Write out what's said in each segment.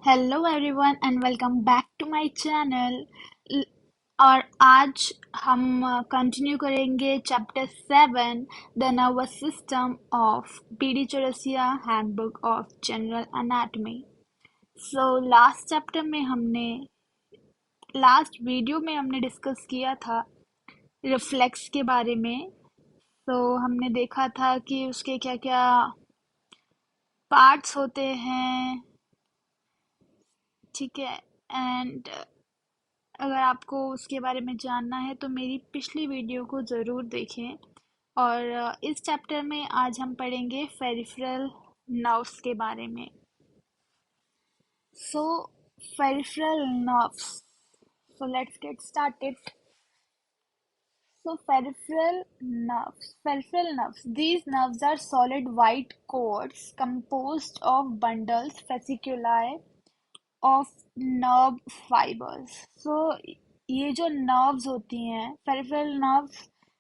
Hello everyone and welcome back to my channel. और आज हम कंटिन्यू करेंगे chapter 7 the nervous system of BD Chaurasia handbook of general anatomy. So last video में हमने discuss किया था रिफ्लेक्स के बारे में। हमने देखा था कि उसके क्या क्या पार्ट्स होते हैं, ठीक है। एंड अगर आपको उसके बारे में जानना है तो मेरी पिछली वीडियो को ज़रूर देखें। और इस चैप्टर में आज हम पढ़ेंगे पेरिफेरल नर्व्स के बारे में। So peripheral nerves, so let's get started. So peripheral nerves. These nerves are solid white cords composed of bundles, fasciculi of nerve fibers. So ये जो nerves होती हैं, peripheral nerves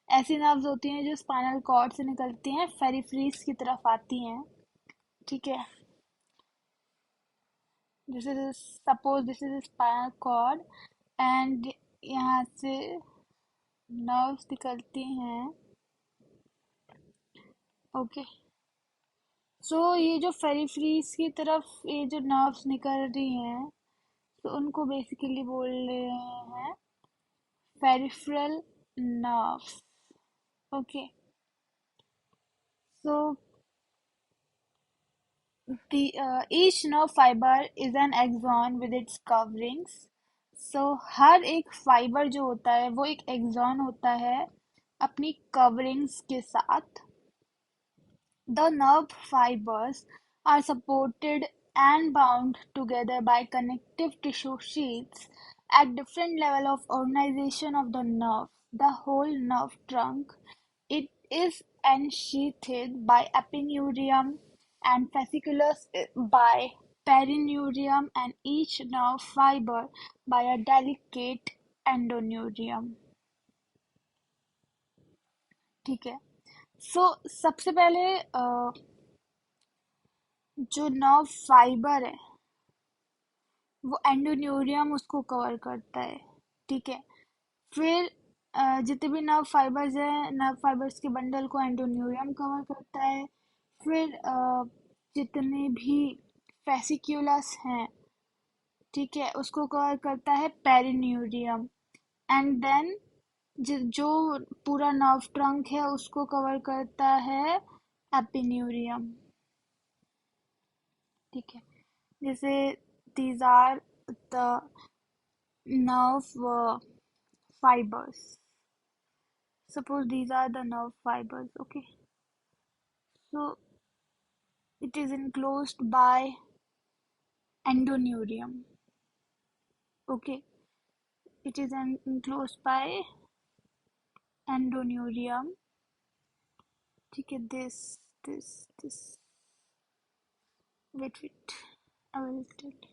ऐसी nerves होती हैं जो spinal cord से निकलती हैं, peripheries की तरफ आती हैं, ठीक है। Suppose this is a spinal cord and यहाँ से nerves निकलती हैं, ओके। सो ये जो पेरिफेरीज की तरफ ये जो नर्व्स निकल रही हैं, तो उनको बेसिकली बोल रहे हैं peripheral nerves, okay. So each nerve fiber is an axon with its coverings. सो हर एक फाइबर जो होता है वो एक एक्सॉन होता है अपनी कवरिंग्स के साथ। The nerve fibers are supported and bound together by connective tissue sheaths at different level of organization of the nerve. The whole nerve trunk, it is ensheathed by epineurium and fasciculus by perineurium, and each nerve fiber by a delicate endoneurium. ठीक है। सबसे पहले जो nerve fibre है वो endoneurium उसको cover करता है, ठीक है। फिर जितने भी नर्व फाइबर्स हैं, नर्व फाइबर्स के बंडल को एंडोन्यूरियम कवर करता है। फिर जितने भी फेसिक्यूलस हैं, ठीक है, उसको कवर करता है पेरिन्यूरियम। एंड देन जो पूरा नर्व ट्रंक है उसको कवर करता है एपिन्यूरियम, ठीक है। जैसे these are the nerve fibers. Suppose these are the nerve fibers, okay. So it is enclosed by endoneurium, okay. It is enclosed by endoneurium, ठीक है। this wait, I will tell you,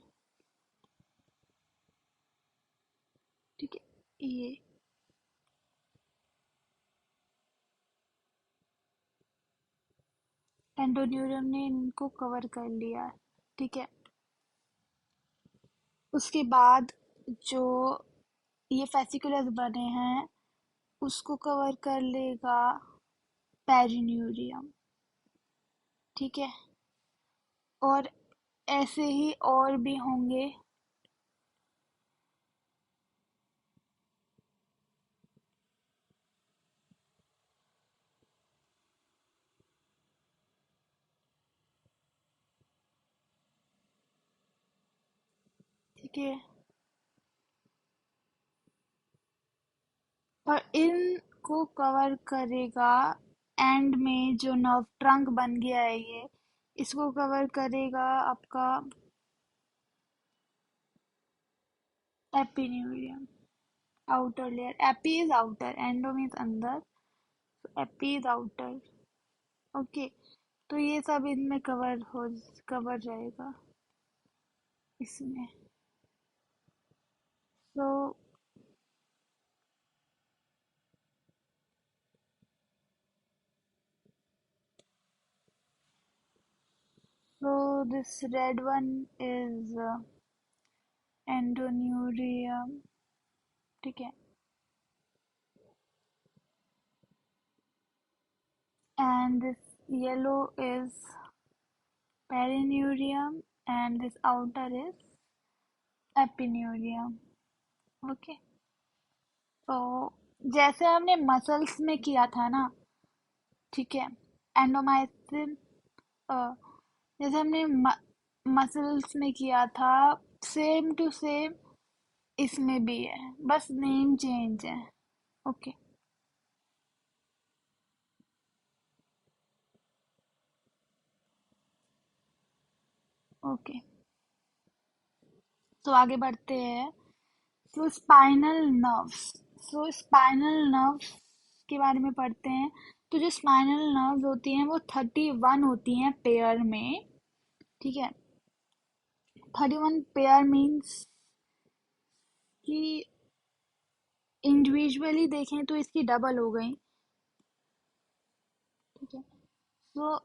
ठीक है। ये endoneurium ने इनको cover कर लिया, ठीक है। उसके बाद जो ये फेसिकुलस बने हैं उसको कवर कर लेगा पेरिन्यूरियम, ठीक है। और ऐसे ही और भी होंगे, ठीक है। और इनको कवर करेगा एंड में जो नर्व ट्रंक बन गया है, ये इसको कवर करेगा आपका epineurium, outer layer. AP is outer, endo means अंदर, एपी इज आउटर, ओके। तो ये सब इनमें कवर रहेगा इसमें। सो so this red one is endoneurium, ठीक है, and this yellow is perineurium and this outer is epineurium. Okay, तो जैसे हमने मसल्स में किया था ना, ठीक है, एंडोमाइसिन, जैसे हमने मसल्स में किया था, सेम टू सेम इसमें भी है, बस नेम चेंज है। ओके, ओके, तो आगे बढ़ते हैं। सो स्पाइनल नर्व्स, सो स्पाइनल नर्व्स के बारे में पढ़ते हैं। तो जो स्पाइनल नर्व्स होती हैं वो 31 होती हैं पेयर में, ठीक है। 31 पेयर मीन्स कि इंडिविजुअली देखें तो इसकी डबल हो गई, ठीक है। तो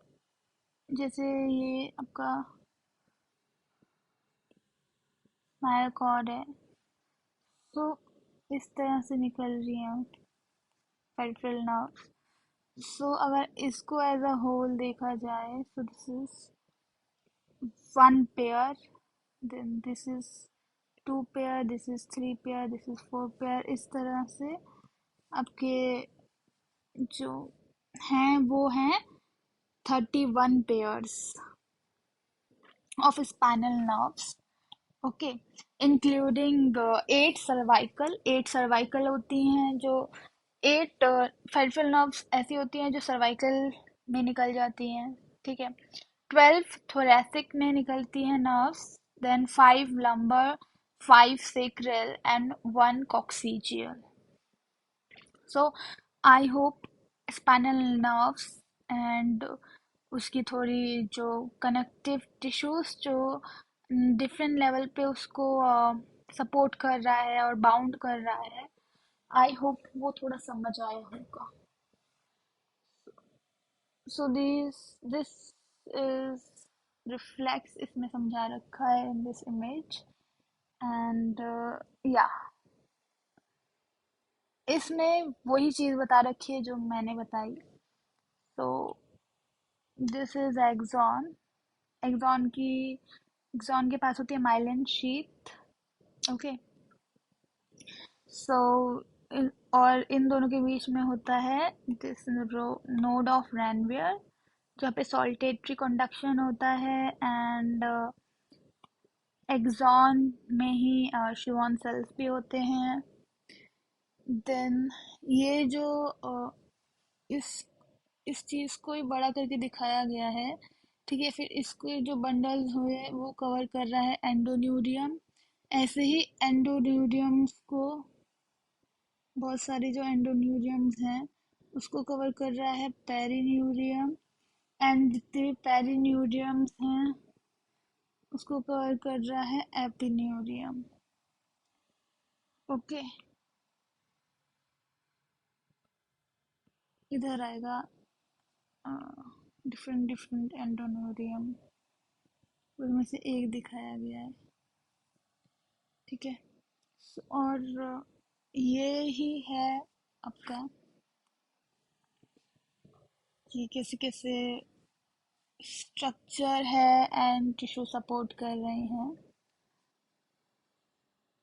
जैसे ये आपका स्पाइनल कॉर्ड है, तो इस तरह से निकल रही है पेरिफेरल नर्व। सो अगर इसको एज अ होल देखा जाए, so this is one pair, then this is two pair, this is three pair, this is four pair, इस तरह से आपके जो हैं वो हैं 31 pairs of spinal nerves, okay, including 8 cervical होती हैं, जो 8 फेरिफेरल नर्व्स ऐसी होती हैं जो सर्वाइकल में निकल जाती हैं, ठीक है। 12 thoracic में निकलती हैं nerves, then 5 lumbar, 5 sacral and 1 coccygeal. So I hope spinal nerves and उसकी थोड़ी जो कनेक्टिव टिश्यूज जो डिफरेंट लेवल पे उसको सपोर्ट कर रहा है और बाउंड कर रहा है, आई होप वो थोड़ा समझ आया होगा। सो दिस इज रिफ्लेक्स इसमें समझा रखा है इन दिस इमेज, एंड या इसमें वही चीज़ बता रखी है जो मैंने बताई। तो दिस इज एक्सॉन, एक्सॉन के पास होती है माइलिन शीथ, ओके। सो और इन दोनों के बीच में होता है दिस नोड ऑफ रैनवियर, जहाँ पे सॉल्टेटरी कंडक्शन होता है, एंड एक्सॉन में ही शिवॉन सेल्स भी होते हैं। देन ये जो इस इस चीज़ को ही बड़ा करके दिखाया गया है, ठीक है। फिर इसके जो बंडल्स हुए वो कवर कर रहा है एंडोन्यूरियम, ऐसे ही एंडोन्यूरियम्स को, बहुत सारे जो एंडोन्यूरियम्स हैं उसको कवर कर रहा है पेरिन्यूरियम, एंड जितने भी पेरिन्यूरियम्स हैं उसको कवर कर रहा है एपिन्यूरियम, ओके। इधर आएगा डिफरेंट डिफरेंट एंडोन्यूरियम, उनमें से एक दिखाया गया है, ठीक है। और ये ही है आपका कि कैसे कैसे स्ट्रक्चर है एंड टिश्यू सपोर्ट कर रहे हैं,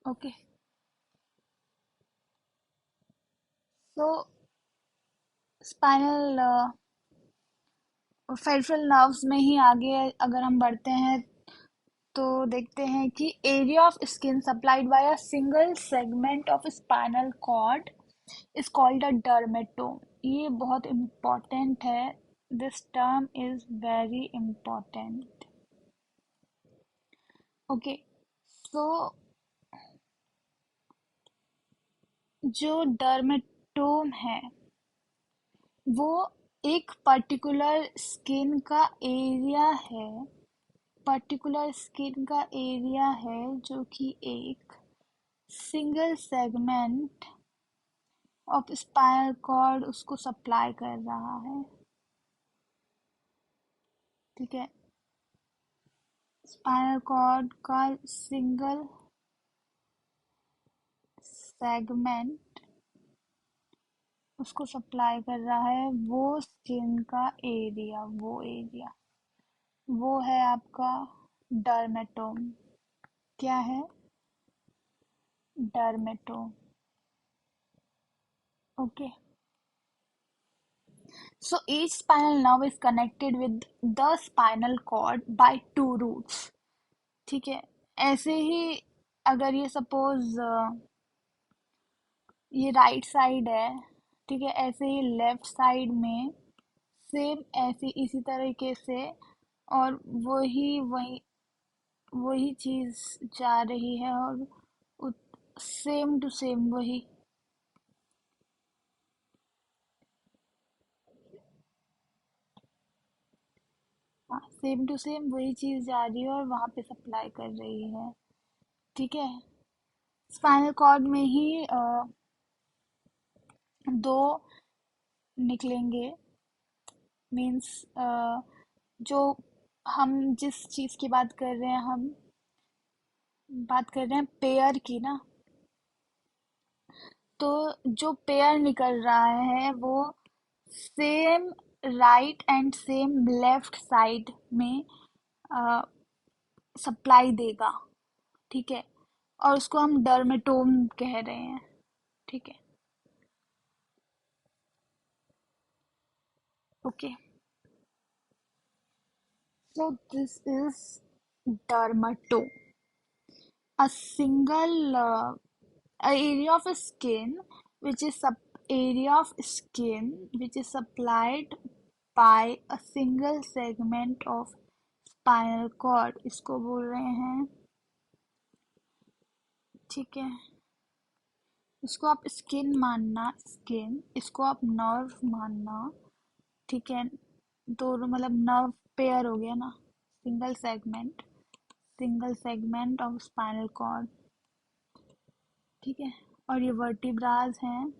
ओके। तो स्पाइनल फेरिफेरल नर्व्स में ही आगे अगर हम बढ़ते हैं तो देखते हैं कि area of skin supplied by a single segment of spinal cord is called a dermatome. ये बहुत इम्पोर्टेंट है, this term is very important, okay. So जो डर्मेटोम है वो एक पर्टिकुलर स्किन का एरिया है, पर्टिकुलर स्किन का एरिया है जो कि एक single segment of spinal cord उसको सप्लाई कर रहा है, ठीक है। स्पाइनल कॉर्ड का सिंगल सेगमेंट उसको सप्लाई कर रहा है, वो स्किन का एरिया, वो है आपका डर्मेटोम। क्या है? Dermatome. Okay. So each spinal nerve is connected with the spinal cord by two roots. ठीक है। ऐसे ही अगर ये सपोज ये राइट साइड है, ठीक है, ऐसे ही लेफ्ट साइड में सेम ऐसे इसी तरीके से, और वही वही वही चीज जा रही है, और सेम टू सेम वही। हाँ, सेम टू सेम वही चीज जा रही है और वहां पे सप्लाई कर रही है। ठीक है। स्पाइनल कॉर्ड में ही दो निकलेंगे, मीन्स जो हम जिस चीज की बात कर रहे हैं, हम बात कर रहे हैं पेयर की ना। तो जो पेयर निकल रहा है वो same right and same left side में सप्लाई देगा। ठीक है। और उसको हम डर्मेटोम कह रहे हैं। ठीक है। Okay. So this is dermatome, a single area of skin which is area of skin which is supplied by a single segment of spinal cord, इसको बोल रहे हैं। ठीक है। इसको आप स्किन मानना, स्किन, इसको आप नर्व मानना। ठीक है। दोनों मतलब नर्व पेयर हो गया ना। Single segment of spinal cord. ठीक है। और ये वर्टिब्रास हैं,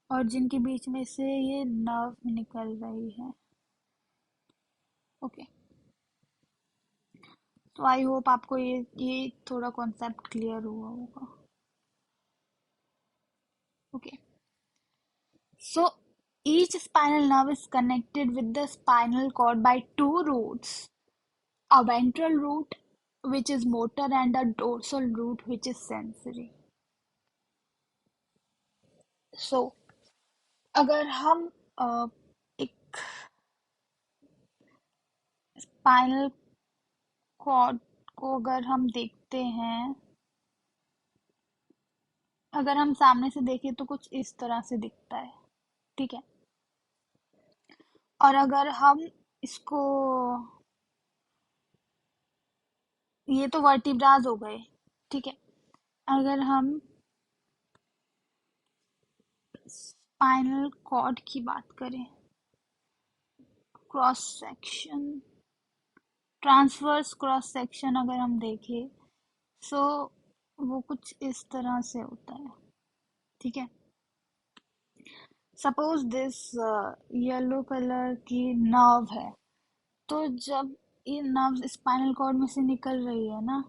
और जिनके बीच में से ये नर्व निकल रही है। ओके। तो आई होप आपको ये थोड़ा कॉन्सेप्ट क्लियर हुआ होगा। Okay. So each spinal nerve is connected with the spinal cord by two roots, a ventral root which is motor and a dorsal root which is sensory. So अगर हम एक spinal cord को अगर हम देखते हैं, अगर हम सामने से देखें तो कुछ इस तरह से दिखता है। ठीक है। और अगर हम इसको, ये तो वर्टिब्रास हो गए। ठीक है। अगर हम स्पाइनल कॉर्ड की बात करें, cross section, transverse cross section अगर हम देखें, सो वो कुछ इस तरह से होता है। ठीक है। सपोज दिस येलो कलर की नर्व है, तो जब ये नर्व स्पाइनल कॉर्ड में से निकल रही है ना,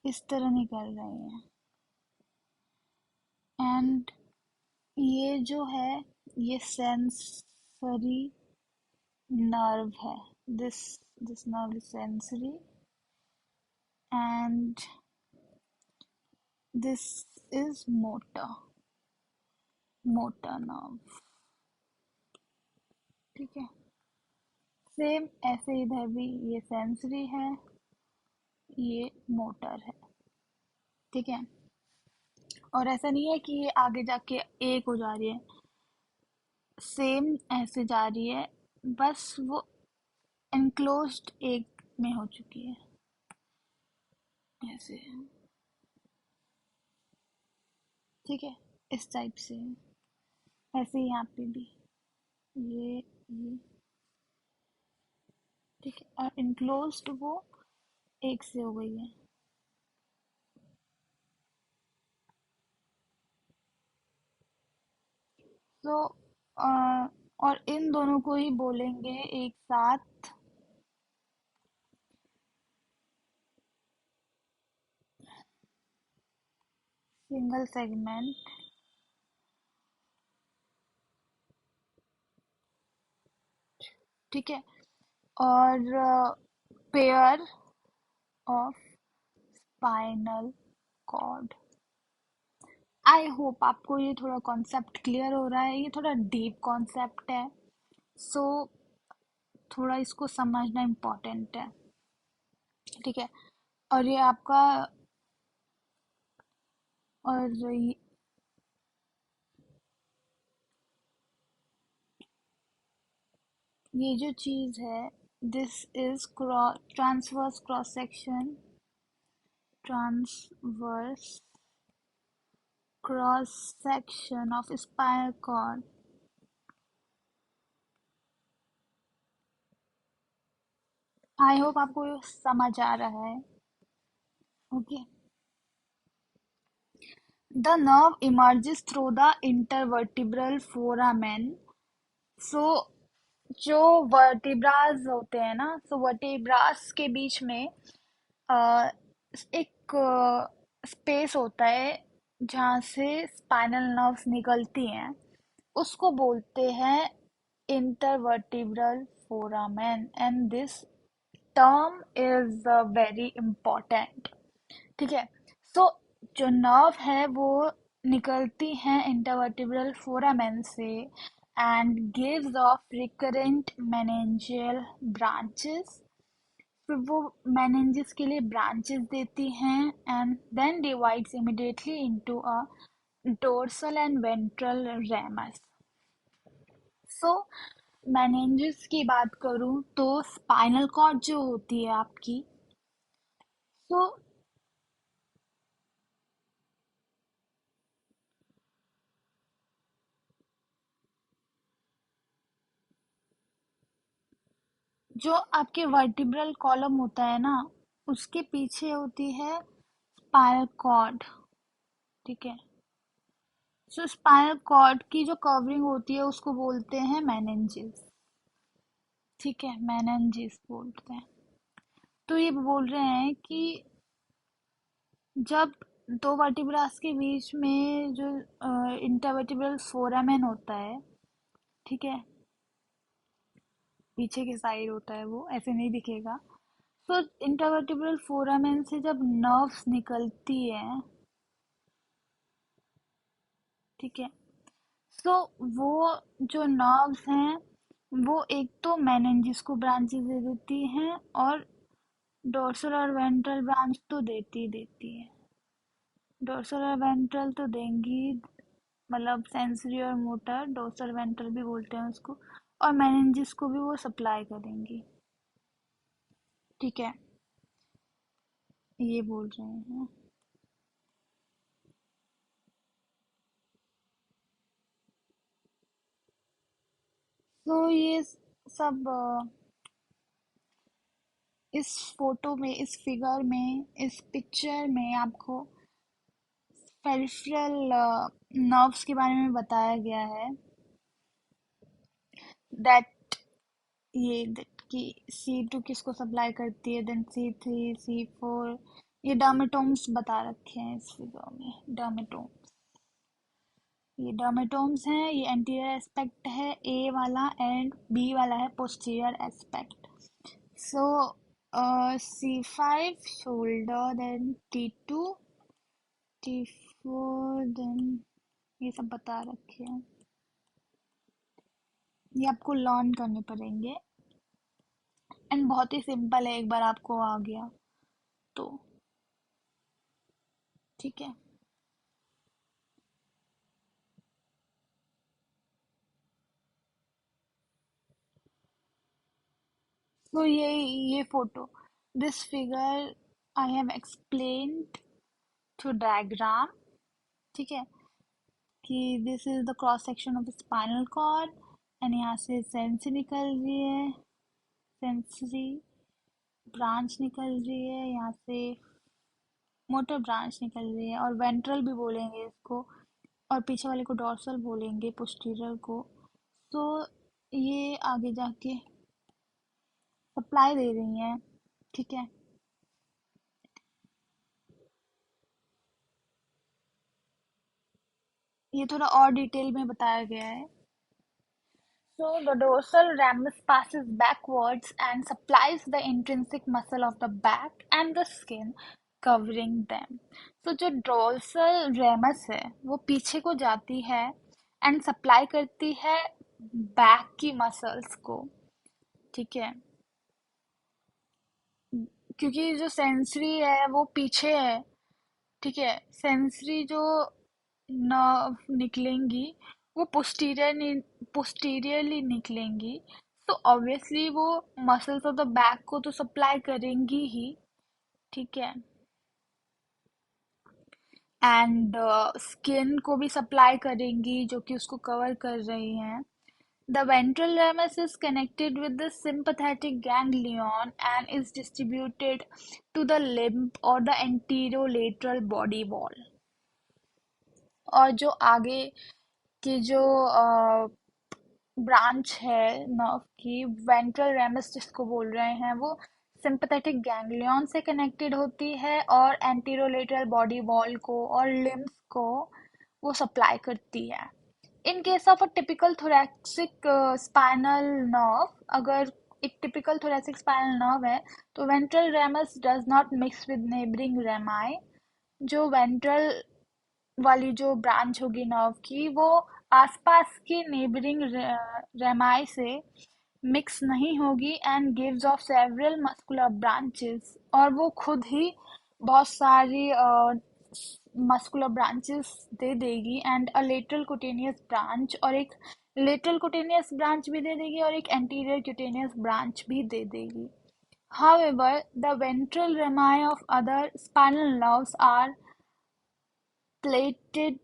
इस तरह निकल रही है, एंड ये जो है ये सेंसरी नर्व है। This this nerve is sensory, and this is motor nerve. ठीक है। सेम ऐसे इधर भी ये सेंसरी है, ये मोटर है। ठीक है। और ऐसा नहीं है कि ये आगे जाके एक हो जा रही है, सेम ऐसे जा रही है, बस वो एनक्लोज्ड एक में हो चुकी है, ऐसे। ठीक है। इस टाइप से ऐसे ही यहाँ पे भी ये। ठीक है। और इनक्लोज्ड वो एक से हो गई है। तो और इन दोनों को ही बोलेंगे एक साथ सिंगल सेगमेंट, ठीक है, और pair of spinal cord. I hope आपको ये थोड़ा कॉन्सेप्ट क्लियर हो रहा है, ये थोड़ा डीप कॉन्सेप्ट है, सो थोड़ा इसको समझना इम्पोर्टेंट है, ठीक है। और ये आपका और ये जो चीज़ है, this is transverse cross section, transverse cross section of spinal cord. I hope आपको ये समझ आ रहा है, okay. The nerve emerges through the intervertebral foramen. So जो वर्टिब्रास होते हैं ना, so वर्टिब्रास के बीच में अ, एक स्पेस होता है जहाँ से स्पाइनल नर्व्स निकलती हैं, उसको बोलते हैं intervertebral foramen, and this term is very important, ठीक है। सो जो नर्व है वो निकलती हैं इंटरवर्टिब्रल फोरामेन से and gives off recurrent meningeal branches. फिर वो मेनेंजेस के लिए ब्रांचेस देती हैं and then divides immediately into a dorsal and ventral ramus. So meninges की बात करूँ तो स्पाइनल कॉर्ड जो होती है आपकी, तो जो आपके वर्टिब्रल कॉलम होता है ना, उसके पीछे होती है स्पाइनल कॉर्ड, ठीक है। सो स्पाइनल कॉर्ड की जो कवरिंग होती है उसको बोलते हैं मेनेंजेस, ठीक है, मेनेंजेस बोलते हैं। तो ये बोल रहे हैं कि जब दो वर्टिब्रास के बीच में जो इंटरवर्टिब्रल फोरामेन होता है, ठीक है, पीछे के साइड होता है, वो ऐसे नहीं दिखेगा। तो इंटरवर्टिब्रल फोरामेन से जब नर्व्स निकलती है, ठीक है, सो वो जो नर्व्स हैं वो एक तो मेनिनजेस को ब्रांचेस दे देती हैं और डोर्सल और वेंट्रल ब्रांच तो देती है। डोर्सल और वेंट्रल तो देंगी, मतलब सेंसरी और मोटर, डोर्सल वेंट्रल भी बोलते हैं उसको, और मेनिनजेस को भी वो सप्लाई करेंगी, ठीक है, ये बोल रहे हैं। तो ये सब इस फोटो में, इस फिगर में, इस पिक्चर में आपको पेरिफेरल नर्व्स के बारे में बताया गया है, दैट ये that कि C2 किसको सप्लाई करती है, देन C3, C4, ये डर्मेटोम्स बता रखे हैं इस फिगर में, डर्मेटोम्स, ये डर्मेटोम्स हैं, ये एंटीरियर एस्पेक्ट है ए वाला एंड बी वाला है posterior aspect. So C5 shoulder, then T4, then ये सब बता रखे हैं, ये आपको लर्न करने पड़ेंगे एंड बहुत ही सिंपल है, एक बार आपको आ गया तो, ठीक है। तो ये photo, this figure I have explained through diagram, ठीक है, कि this is the cross section of spinal cord and यहाँ से सेंसरी निकल रही है, सेंसरी ब्रांच निकल रही है, यहाँ से मोटर ब्रांच निकल रही है, और वेंट्रल भी बोलेंगे इसको, और पीछे वाले को डॉर्सल बोलेंगे, पोस्टीरियर को। तो ये आगे जाके सप्लाई दे रही हैं, ठीक है। ये थोड़ा और डिटेल में बताया गया है. So the dorsal ramus passes backwards and supplies the intrinsic muscle of the back and the skin covering them. So जो dorsal ramus है वो पीछे को जाती है and supply करती है back की muscles को. ठीक है, क्योंकि जो सेंसरी है वो पीछे है. ठीक है, सेंसरी जो नर्व निकलेंगी वो पोस्टीरियरली निकलेंगी. तो ऑब्वियसली वो मसल्स ऑफ द बैक को तो सप्लाई करेंगी ही. ठीक है, एंड स्किन को भी सप्लाई करेंगी जो कि उसको कवर कर रही हैं. The ventral ramus is connected with the sympathetic ganglion and is distributed to the limb or the anterolateral body wall. और जो आगे की जो ब्रांच है नर्व की, वेंट्रल रेमस जिसको बोल रहे हैं, वो सिंपैथेटिक गैंग्लियन से कनेक्टेड होती है और एंटीरोलेटरल बॉडी वॉल को और लिम्स को वो सप्लाई करती है. In case of a typical thoracic spinal nerve, अगर एक टिपिकल थोरैसिक स्पाइनल नर्व है तो ventral ramus does not mix with neighbouring रेमाई. जो वेंट्रल वाली जो ब्रांच होगी नर्व की वो आसपास की नेबरिंग रेमाई से मिक्स नहीं होगी and gives of several muscular branches. और वो खुद ही बहुत सारी मस्कुलर ब्रांचेस दे देगी and a lateral cutaneous branch, और एक लेटरल क्यूटेनियस ब्रांच भी दे देगी और एक एंटीरियर क्यूटेनियस ब्रांच भी दे देगी. However, the ventral rami of other spinal nerves are plated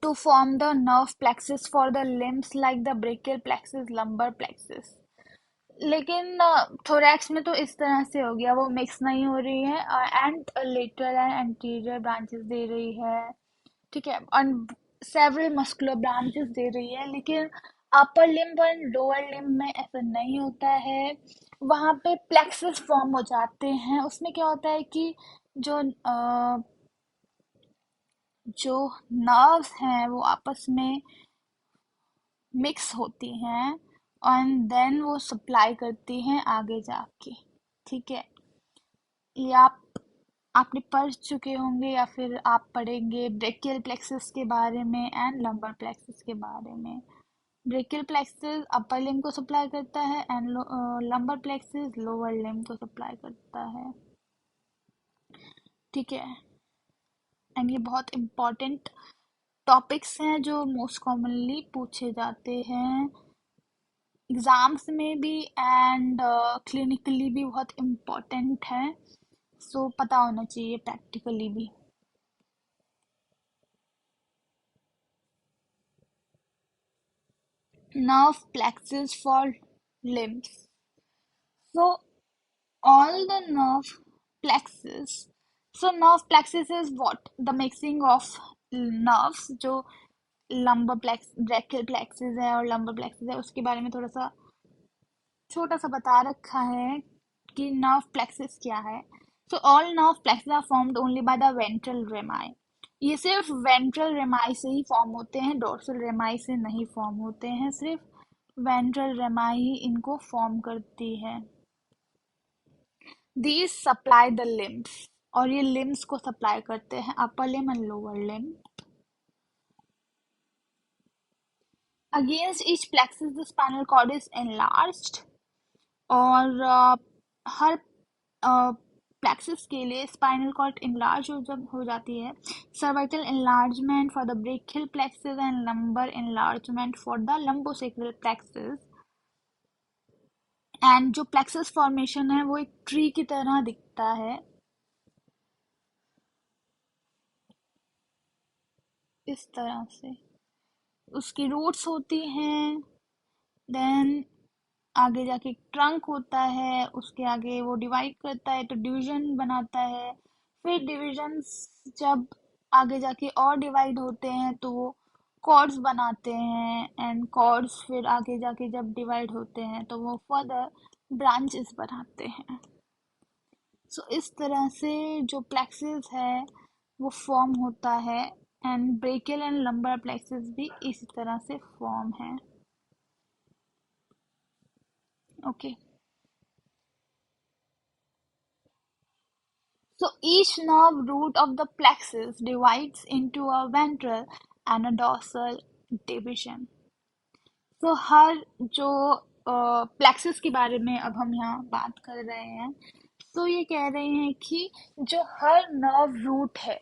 to form the nerve plexus for the limbs like the brachial plexus, lumbar plexus. लेकिन thorax में तो इस तरह से हो गया, वो मिक्स नहीं हो रही है and lateral and anterior branches दे रही है. ठीक है, और सेवरल मस्कुलर ब्रांचेस दे रही है. लेकिन अपर लिम्ब और लोअर लिम्ब में ऐसा नहीं होता है. वहाँ पे प्लेक्सस फॉर्म हो जाते हैं. उसमें क्या होता है कि जो जो नर्व्स हैं वो आपस में मिक्स होती हैं एंड देन वो सप्लाई करती हैं आगे जाके. ठीक है, ये आपने पढ़ चुके होंगे या फिर आप पढ़ेंगे ब्रेकियल प्लेक्सस के बारे में एंड लंबर प्लेक्सस के बारे में. ब्रेकियल प्लेक्सस अपर लिम्ब को सप्लाई करता है and lumbar plexus lower limb को सप्लाई करता है. ठीक है, एंड ये बहुत इम्पोर्टेंट टॉपिक्स हैं जो मोस्ट कॉमनली पूछे जाते हैं एग्जाम्स में भी एंड क्लिनिकली भी बहुत इम्पोर्टेंट है. सो पता होना चाहिए प्रैक्टिकली भी. Nerve plexus for limbs. So all the nerve plexus. So nerve plexus is what? The mixing of nerves. जो lumbar plex brachial plexus है और lumbar plexus है उसके बारे में थोड़ा सा छोटा सा बता रखा है कि nerve plexus क्या है. So all nerve plexus are formed only by the ventral rami. ये सिर्फ वेंट्रल रेमाई से ही फॉर्म होते हैं, डोर्सल रेमाई से नहीं फॉर्म होते हैं. सिर्फ वेंट्रल रेमाई ही इनको फॉर्म करती है. These supply the limbs, और ये लिम्स को सप्लाई करते हैं, upper limb and lower limb. Against each plexus the spinal cord is enlarged. और हर प्लेक्सस के लिए स्पाइनल कॉर्ड इंलार्ज हो जाती है. Cervical enlargement for the brachial plexus and lumbar enlargement for the lumbosacral plexus. And जो plexus formation है वो एक ट्री की तरह दिखता है इस तरह से. उसकी रूट्स होती हैं, देन आगे जाके ट्रंक होता है, उसके आगे वो डिवाइड करता है तो डिवीजन बनाता है. फिर डिविजन्स जब आगे जाके और डिवाइड होते हैं तो वो कॉर्ड्स बनाते हैं एंड कॉर्ड्स फिर आगे जाके जब डिवाइड होते हैं तो वो फर्दर ब्रांचेस बनाते हैं. सो इस तरह से जो प्लेक्सस है वो फॉर्म होता है and brachial and lumbar plexus भी इसी तरह से फॉर्म है. Okay. So each nerve root of the plexus divides into a ventral and a dorsal division. तो हर जो प्लेक्सस के बारे में अब हम यहाँ बात कर रहे हैं, तो ये कह रहे हैं कि जो हर नर्व रूट है,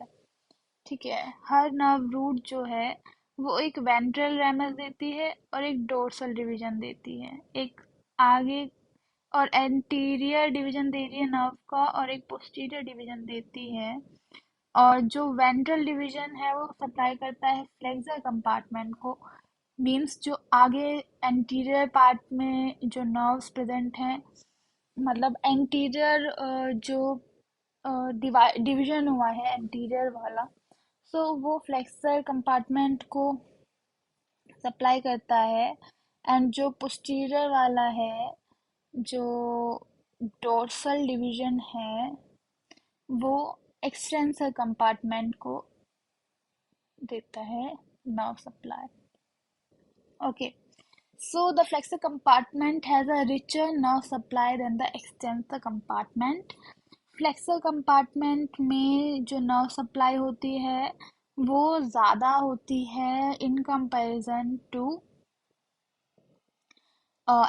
ठीक है, हर नर्व रूट जो है वो एक वेंट्रल रेमस देती है और एक डोर्सल डिवीजन देती है, एक आगे और एंटीरियर डिवीजन दे रही है नर्व का और एक पोस्टीरियर डिवीजन देती है. और जो वेंट्रल डिवीजन है वो सप्लाई करता है फ्लेक्सर कंपार्टमेंट को. मीन्स जो आगे एंटीरियर पार्ट में जो नर्व्स प्रेजेंट हैं, मतलब एंटीरियर जो डिवीजन हुआ है एंटीरियर वाला, सो वो फ्लेक्सर कंपार्टमेंट को सप्लाई करता है. एंड जो पोस्टीरियर वाला है, जो डोर्सल डिवीजन है, वो एक्सटेंसर कंपार्टमेंट को देता है nerve supply. Okay. So the flexor compartment has a richer nerve supply than the extensor compartment. Flexor compartment में जो नर्व सप्लाई होती है वो ज़्यादा होती है in comparison to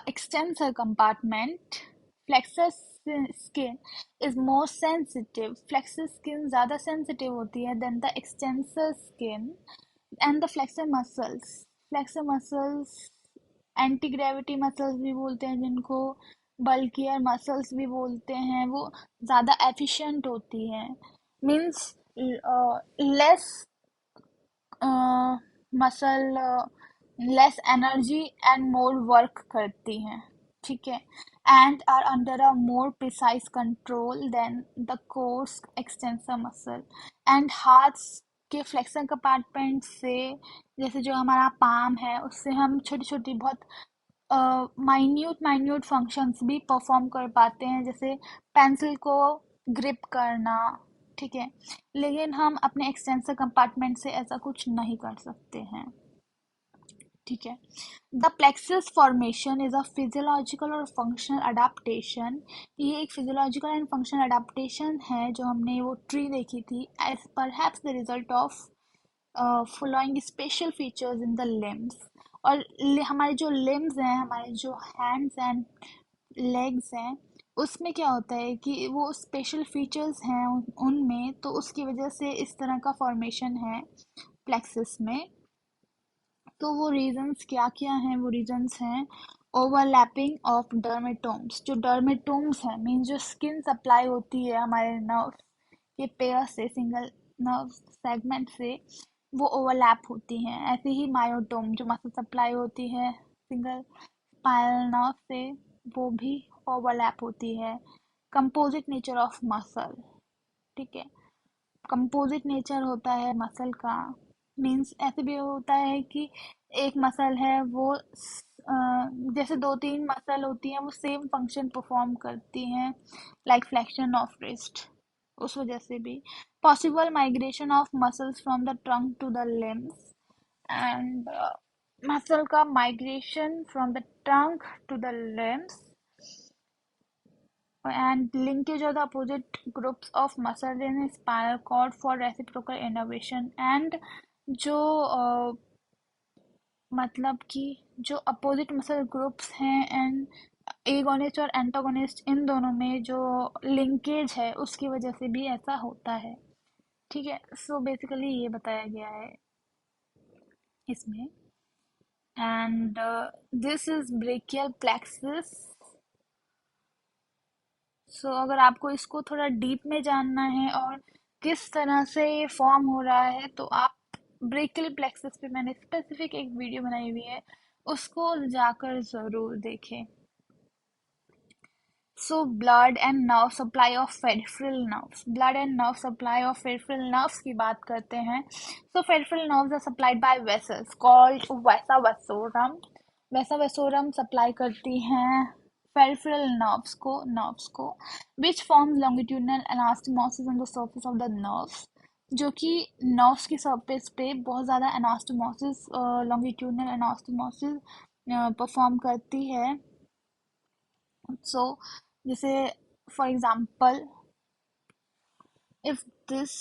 extensor compartment. Flexor skin is more sensitive. Flexor skin ज़्यादा sensitive होती है than the extensor skin. And the flexor muscles. Flexor muscles anti gravity muscles भी बोलते हैं जिनको, बल्कियर मसल्स भी बोलते हैं, वो ज़्यादा एफिशिएंट होती हैं. Means less muscle, less energy and more work करती हैं, ठीक है. And are under a more precise control than the coarse extensor muscle. And हाथ के फ्लेक्सर कंपार्टमेंट से, जैसे जो हमारा पाम है, उससे हम छोटी छोटी बहुत माइन्यूट फंक्शंस भी परफॉर्म कर पाते हैं, जैसे पेंसिल को ग्रिप करना, ठीक है. लेकिन हम अपने एक्सटेंसर कंपार्टमेंट से ऐसा कुछ नहीं कर सकते हैं, ठीक है. The plexus formation is a physiological और फंक्शनल अडाप्टेशन. ये एक फिजियोलॉजिकल एंड फंक्शनल अडाप्टेशन है जो हमने वो ट्री देखी थी, as perhaps the result of following special features in the limbs. और हमारे जो लिम्स हैं, हमारे जो हैंड्स एंड लेग्स हैं, उसमें क्या होता है कि वो स्पेशल फीचर्स हैं उनमें, तो उसकी वजह से इस तरह का फॉर्मेशन है प्लेक्सस में. तो वो रीजंस क्या क्या हैं? वो रीजंस हैं ओवरलैपिंग ऑफ डर्मेटोम्स. जो डर्मेटोम्स हैं मीन जो स्किन सप्लाई होती है हमारे नर्व के पेयर से, सिंगल नर्व सेगमेंट से, वो ओवरलैप होती हैं. ऐसे ही मायोटोम जो मसल सप्लाई होती है सिंगल स्पाइनल नर्व से, वो भी ओवरलैप होती है. कंपोजिट नेचर ऑफ मसल, ठीक है, कंपोजिट नेचर होता है मसल का. मीन्स ऐसे भी होता है कि एक मसल है वो जैसे दो तीन मसल होती हैं वो सेम फंक्शन परफॉर्म करती हैं, लाइक फ्लेक्शन ऑफ रिस्ट. उस वजह से भी possible migration of muscles from the trunk to the limbs. And muscle का migration from the trunk to the limbs and linkage of the opposite groups of muscle in spinal cord for reciprocal innervation. and जो मतलब कि जो opposite muscle groups हैं and agonist और antagonist, इन दोनों में जो लिंकेज है उसकी वजह से भी ऐसा होता है, ठीक है. सो बेसिकली ये बताया गया है इसमें. And this is brachial plexus. So अगर आपको इसको थोड़ा डीप में जानना है और किस तरह से ये फॉर्म हो रहा है, तो आप ब्रेकियल प्लेक्सस पे मैंने स्पेसिफिक एक वीडियो बनाई हुई है, उसको जाकर ज़रूर देखें. So blood and nerve supply of peripheral nerves. Blood and nerve supply of peripheral nerves की बात करते हैं. So peripheral nerves are supplied by vessels called vasa vasorum. Vasa vasorum supply करती हैं peripheral nerves को which forms longitudinal anastomosis on the surface of the nerves. जो कि nerves की सरफेस पे बहुत ज़्यादा एनास्टोमोसिस, लॉन्गिट्यूडनल एनास्टोमोसिस परफॉर्म करती है. सो जैसे for example, if this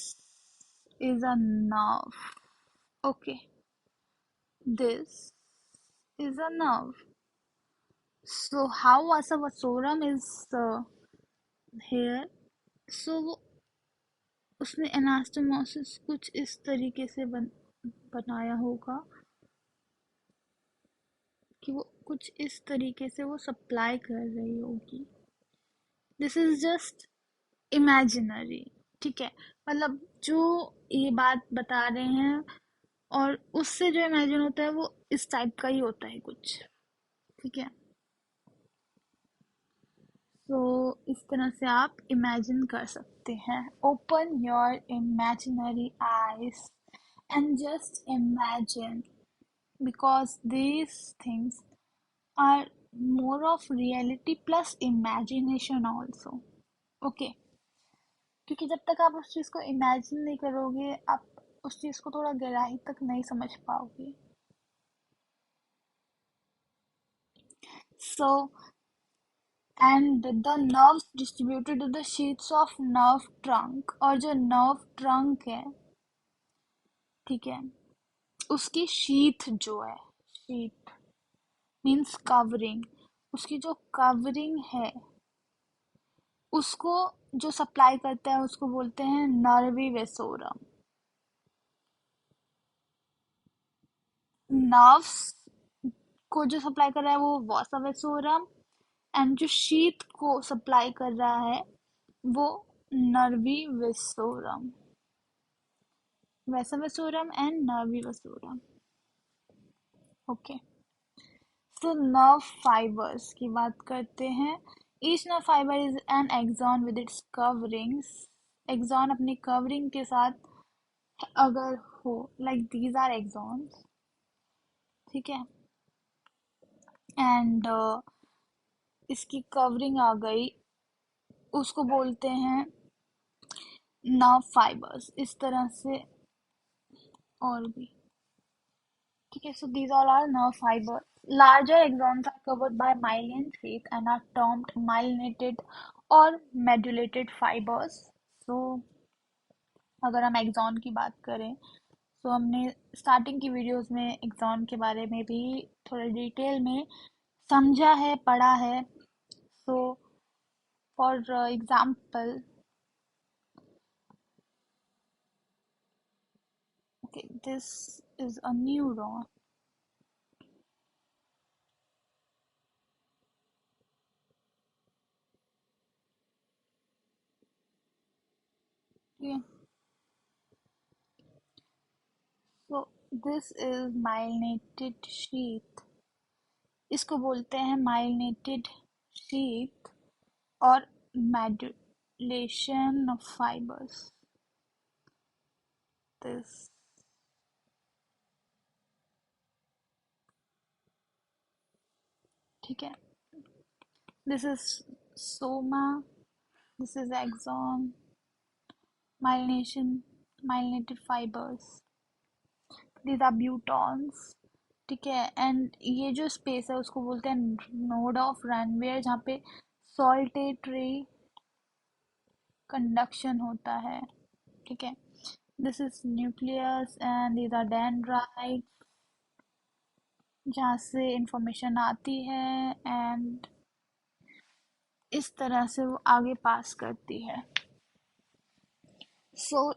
is a nerve, okay, this is a nerve. So how vasavasorum is here? So उसने एनास्टोमोसिस कुछ इस तरीके से बनाया होगा कि वो कुछ इस तरीके से वो सप्लाई कर रही होगी. This is just imaginary. ठीक है, मतलब जो ये बात बता रहे हैं और उससे जो इमेजिन होता है वो इस टाइप का ही होता है कुछ. ठीक है, तो इस तरह से आप इमेजिन कर सकते हैं. Open your imaginary eyes and just imagine, because these things are more of reality plus imagination also. Okay, क्योंकि जब तक आप उस चीज़ को इमेजिन नहीं करोगे, आप उस चीज़ को थोड़ा गहराई तक नहीं समझ पाओगे. So, and the nerves distributed to the sheets of nerve trunk, और जो nerve trunk है, ठीक है, उसकी शीथ जो है, शीथ मीन्स कवरिंग, उसकी जो कवरिंग है उसको जो सप्लाई करता है उसको बोलते हैं नर्वी वेसोरम. नर्व्स को जो सप्लाई कर रहा है वो वासा वेसोरम, एंड जो शीत को सप्लाई कर रहा है वो नर्वी वेसोरम, वैसा vasorum and nervi vasorum. Okay, तो नर्व फाइबर्स की बात करते हैं. Each nerve fibre is an axon with its coverings. Axon अपनी कवरिंग के साथ अगर हो, लाइक दीज आर एक्सॉन्स, ठीक है, एंड इसकी कवरिंग आ गई, उसको बोलते हैं नर्व फाइबर्स. इस तरह से और भी. ठीक है, so these all are nerve fibers. Larger axons are covered by myelin sheath and are termed myelinated or medullated fibers. So अगर हम एक्सॉन की बात करें, तो हमने स्टार्टिंग की वीडियोस में एक्सॉन के बारे में भी थोड़ा डिटेल में समझा है, पढ़ा है. So for example, okay, this is a neuron. Okay, so this is myelinated sheath. इसको बोलते हैं माइलिनेटेड शीथ और मेडुलेशन ऑफ फाइबर्स. दिस, ठीक है, this is soma, this is axon, myelination, myelinated fibres, these are boutons. ठीक है, and ये जो स्पेस है उसको बोलते हैं नोड ऑफ रनवेयर, जहाँ पे सॉल्टेटरी कंडक्शन होता है. ठीक है, this is nucleus and these are dendrite, जहाँ से इंफॉर्मेशन आती है एंड इस तरह से वो आगे पास करती है. सो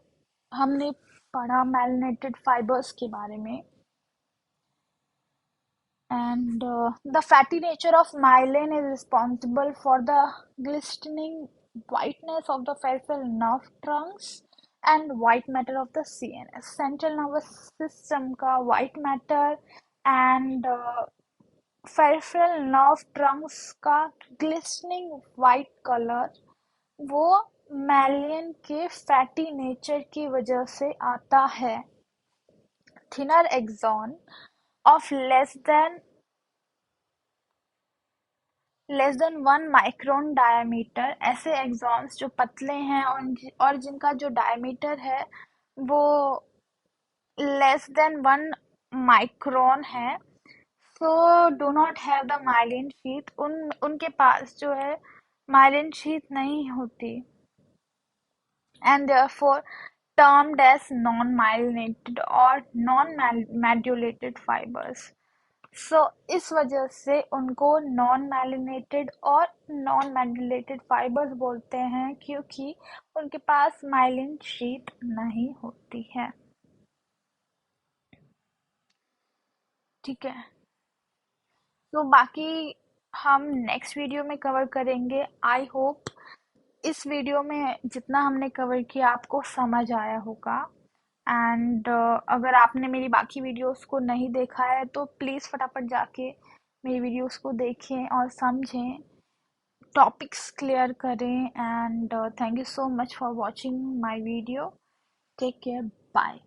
हमने पढ़ा मेलनेटेड फाइबर्स के बारे में. And the fatty nature of myelin is responsible for the glistening whiteness of the peripheral nerve trunks and white matter of the CNS. Central nervous system का white matter and peripheral nerve trunks का glistening white color वो million के fatty nature की वजह से आता है. Thinner axon of less than 1 micron diameter, ऐसे एक्सॉन्स जो पतले हैं और जिनका जो डायमीटर है वो लेस देन 1 माइक्रोन है. So do not have the myelin sheath. उनके पास जो है माइलिन शीथ नहीं होती. And therefore termed as non-myelinated or non-modulated fibers. सो इस वजह से उनको नॉन मैलिनेटेड और नॉन मैड्यूलेटेड फाइबर्स बोलते हैं, क्योंकि उनके पास माइलिन शीट नहीं होती है. ठीक है. तो बाकी हम नेक्स्ट वीडियो में कवर करेंगे. आई होप इस वीडियो में जितना हमने कवर किया आपको समझ आया होगा. एंड अगर आपने मेरी बाकी वीडियोस को नहीं देखा है तो प्लीज़ फटाफट जाके मेरी वीडियोस को देखें और समझें, टॉपिक्स क्लियर करें. And thank you so much for watching my video. Take care. Bye.